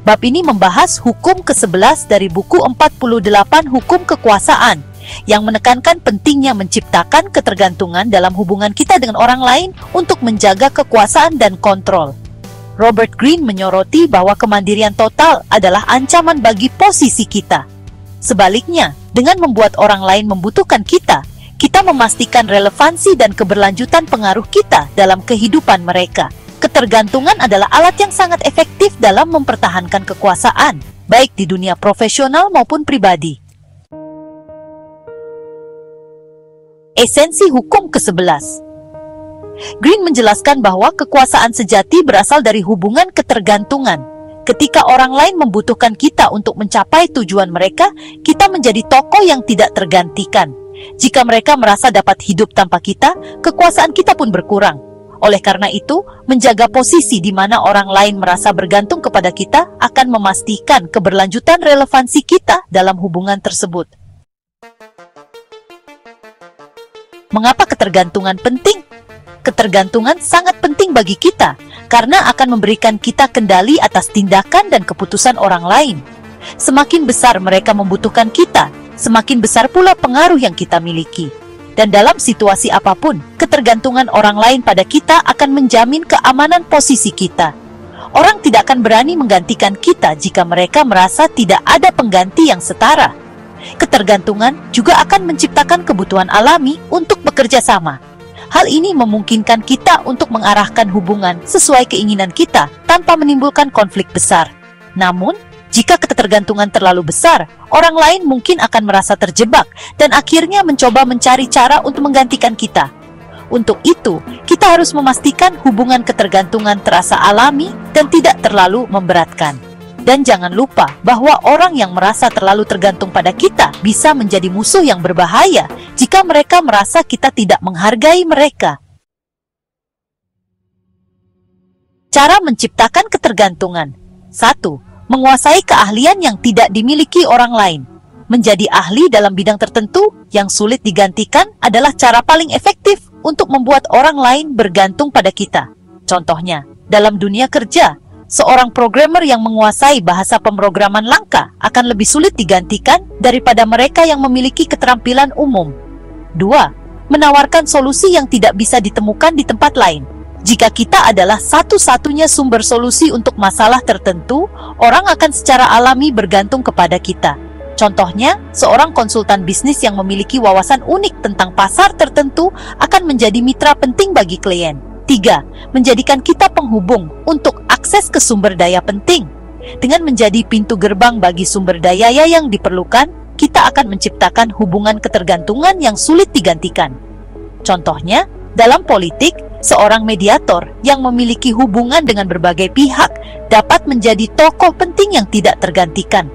Bab ini membahas hukum ke-11 dari buku 48 Hukum Kekuasaan, yang menekankan pentingnya menciptakan ketergantungan dalam hubungan kita dengan orang lain untuk menjaga kekuasaan dan kontrol. Robert Greene menyoroti bahwa kemandirian total adalah ancaman bagi posisi kita. Sebaliknya, dengan membuat orang lain membutuhkan kita, kita memastikan relevansi dan keberlanjutan pengaruh kita dalam kehidupan mereka. Ketergantungan adalah alat yang sangat efektif dalam mempertahankan kekuasaan, baik di dunia profesional maupun pribadi. Esensi hukum ke-11. Greene menjelaskan bahwa kekuasaan sejati berasal dari hubungan ketergantungan. Ketika orang lain membutuhkan kita untuk mencapai tujuan mereka, kita menjadi tokoh yang tidak tergantikan. Jika mereka merasa dapat hidup tanpa kita, kekuasaan kita pun berkurang. Oleh karena itu, menjaga posisi di mana orang lain merasa bergantung kepada kita akan memastikan keberlanjutan relevansi kita dalam hubungan tersebut. Mengapa ketergantungan penting? Ketergantungan sangat penting bagi kita karena akan memberikan kita kendali atas tindakan dan keputusan orang lain. Semakin besar mereka membutuhkan kita, semakin besar pula pengaruh yang kita miliki. Dan dalam situasi apapun, ketergantungan orang lain pada kita akan menjamin keamanan posisi kita. Orang tidak akan berani menggantikan kita jika mereka merasa tidak ada pengganti yang setara. Ketergantungan juga akan menciptakan kebutuhan alami untuk bekerja sama. Hal ini memungkinkan kita untuk mengarahkan hubungan sesuai keinginan kita tanpa menimbulkan konflik besar. Namun, jika ketergantungan terlalu besar, orang lain mungkin akan merasa terjebak dan akhirnya mencoba mencari cara untuk menggantikan kita. Untuk itu, kita harus memastikan hubungan ketergantungan terasa alami dan tidak terlalu memberatkan. Dan jangan lupa bahwa orang yang merasa terlalu tergantung pada kita bisa menjadi musuh yang berbahaya jika mereka merasa kita tidak menghargai mereka. Cara menciptakan ketergantungan. 1. Menguasai keahlian yang tidak dimiliki orang lain. Menjadi ahli dalam bidang tertentu yang sulit digantikan adalah cara paling efektif untuk membuat orang lain bergantung pada kita. Contohnya, dalam dunia kerja, seorang programmer yang menguasai bahasa pemrograman langka akan lebih sulit digantikan daripada mereka yang memiliki keterampilan umum. 2. Menawarkan solusi yang tidak bisa ditemukan di tempat lain. Jika kita adalah satu-satunya sumber solusi untuk masalah tertentu, orang akan secara alami bergantung kepada kita. Contohnya, seorang konsultan bisnis yang memiliki wawasan unik tentang pasar tertentu akan menjadi mitra penting bagi klien. 3. Menjadikan kita penghubung untuk akses ke sumber daya penting. Dengan menjadi pintu gerbang bagi sumber daya yang diperlukan, kita akan menciptakan hubungan ketergantungan yang sulit digantikan. Contohnya, dalam politik, seorang mediator yang memiliki hubungan dengan berbagai pihak dapat menjadi tokoh penting yang tidak tergantikan.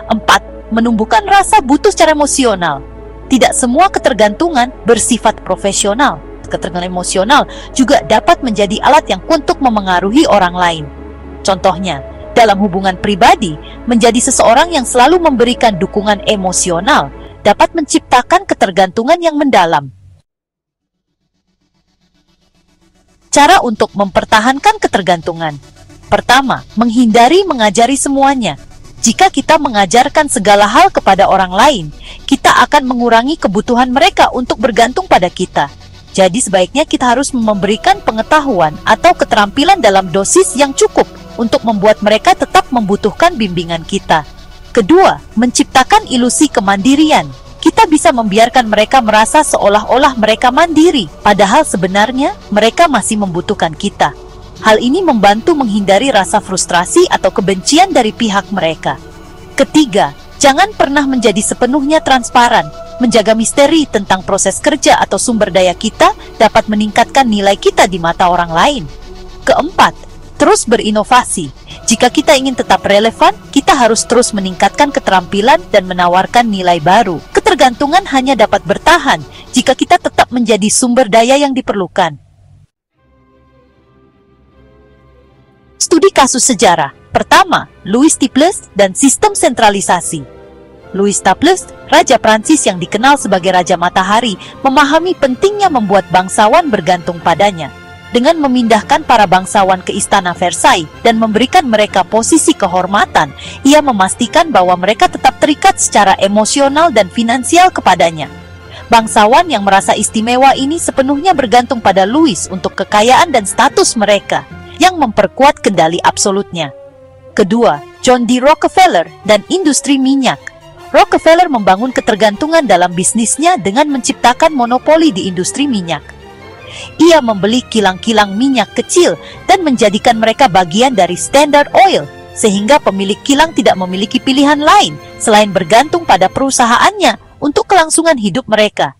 4. Menumbuhkan rasa butuh secara emosional. Tidak semua ketergantungan bersifat profesional. Ketergantungan emosional juga dapat menjadi alat yang untuk memengaruhi orang lain. Contohnya, dalam hubungan pribadi, menjadi seseorang yang selalu memberikan dukungan emosional dapat menciptakan ketergantungan yang mendalam. Cara untuk mempertahankan ketergantungan. Pertama, menghindari mengajari semuanya. Jika kita mengajarkan segala hal kepada orang lain, kita akan mengurangi kebutuhan mereka untuk bergantung pada kita. Jadi sebaiknya kita harus memberikan pengetahuan atau keterampilan dalam dosis yang cukup untuk membuat mereka tetap membutuhkan bimbingan kita. Kedua, menciptakan ilusi kemandirian. Kita bisa membiarkan mereka merasa seolah-olah mereka mandiri, padahal sebenarnya mereka masih membutuhkan kita. Hal ini membantu menghindari rasa frustrasi atau kebencian dari pihak mereka. Ketiga, jangan pernah menjadi sepenuhnya transparan. Menjaga misteri tentang proses kerja atau sumber daya kita dapat meningkatkan nilai kita di mata orang lain. Keempat, terus berinovasi. Jika kita ingin tetap relevan, kita harus terus meningkatkan keterampilan dan menawarkan nilai baru. Ketergantungan hanya dapat bertahan jika kita tetap menjadi sumber daya yang diperlukan. Studi kasus sejarah. Pertama, Louis Staples dan sistem sentralisasi. Louis Staples, Raja Prancis yang dikenal sebagai Raja Matahari, memahami pentingnya membuat bangsawan bergantung padanya. Dengan memindahkan para bangsawan ke Istana Versailles dan memberikan mereka posisi kehormatan, ia memastikan bahwa mereka tetap terikat secara emosional dan finansial kepadanya. Bangsawan yang merasa istimewa ini sepenuhnya bergantung pada Louis untuk kekayaan dan status mereka, yang memperkuat kendali absolutnya. Kedua, John D. Rockefeller dan industri minyak. Rockefeller membangun ketergantungan dalam bisnisnya dengan menciptakan monopoli di industri minyak. Ia membeli kilang-kilang minyak kecil dan menjadikan mereka bagian dari Standard Oil, sehingga pemilik kilang tidak memiliki pilihan lain selain bergantung pada perusahaannya untuk kelangsungan hidup mereka.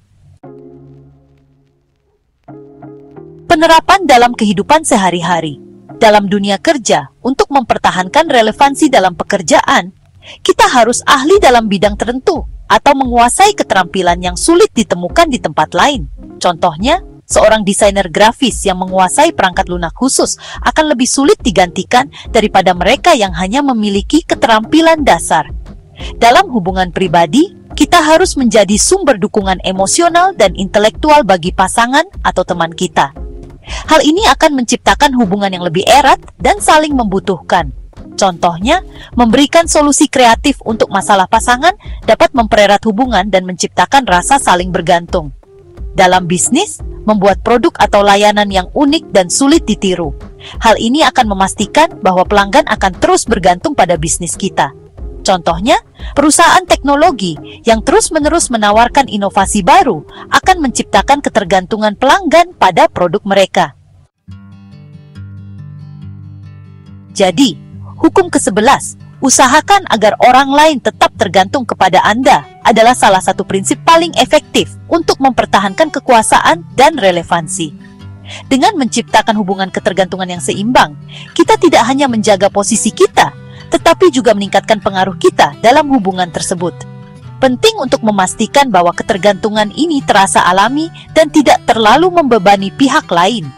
Penerapan dalam kehidupan sehari-hari. Dalam dunia kerja, untuk mempertahankan relevansi dalam pekerjaan, kita harus ahli dalam bidang tertentu atau menguasai keterampilan yang sulit ditemukan di tempat lain. Contohnya, seorang desainer grafis yang menguasai perangkat lunak khusus akan lebih sulit digantikan daripada mereka yang hanya memiliki keterampilan dasar. Dalam hubungan pribadi, kita harus menjadi sumber dukungan emosional dan intelektual bagi pasangan atau teman kita. Hal ini akan menciptakan hubungan yang lebih erat dan saling membutuhkan. Contohnya, memberikan solusi kreatif untuk masalah pasangan dapat mempererat hubungan dan menciptakan rasa saling bergantung. Dalam bisnis, membuat produk atau layanan yang unik dan sulit ditiru. Hal ini akan memastikan bahwa pelanggan akan terus bergantung pada bisnis kita. Contohnya, perusahaan teknologi yang terus-menerus menawarkan inovasi baru akan menciptakan ketergantungan pelanggan pada produk mereka. Jadi, hukum ke-11, usahakan agar orang lain tetap tergantung kepada Anda adalah salah satu prinsip paling efektif untuk mempertahankan kekuasaan dan relevansi. Dengan menciptakan hubungan ketergantungan yang seimbang, kita tidak hanya menjaga posisi kita, tetapi juga meningkatkan pengaruh kita dalam hubungan tersebut. Penting untuk memastikan bahwa ketergantungan ini terasa alami dan tidak terlalu membebani pihak lain.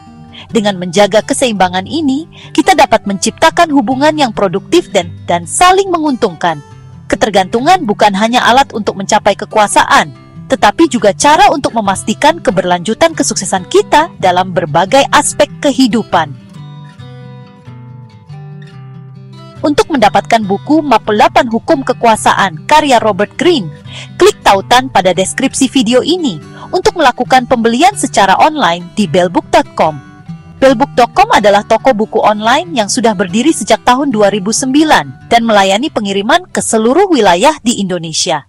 Dengan menjaga keseimbangan ini, kita dapat menciptakan hubungan yang produktif dan saling menguntungkan. Ketergantungan bukan hanya alat untuk mencapai kekuasaan, tetapi juga cara untuk memastikan keberlanjutan kesuksesan kita dalam berbagai aspek kehidupan. Untuk mendapatkan buku Map 8 Hukum Kekuasaan karya Robert Greene, klik tautan pada deskripsi video ini untuk melakukan pembelian secara online di bellbook.com. Bellbook.com adalah toko buku online yang sudah berdiri sejak tahun 2009 dan melayani pengiriman ke seluruh wilayah di Indonesia.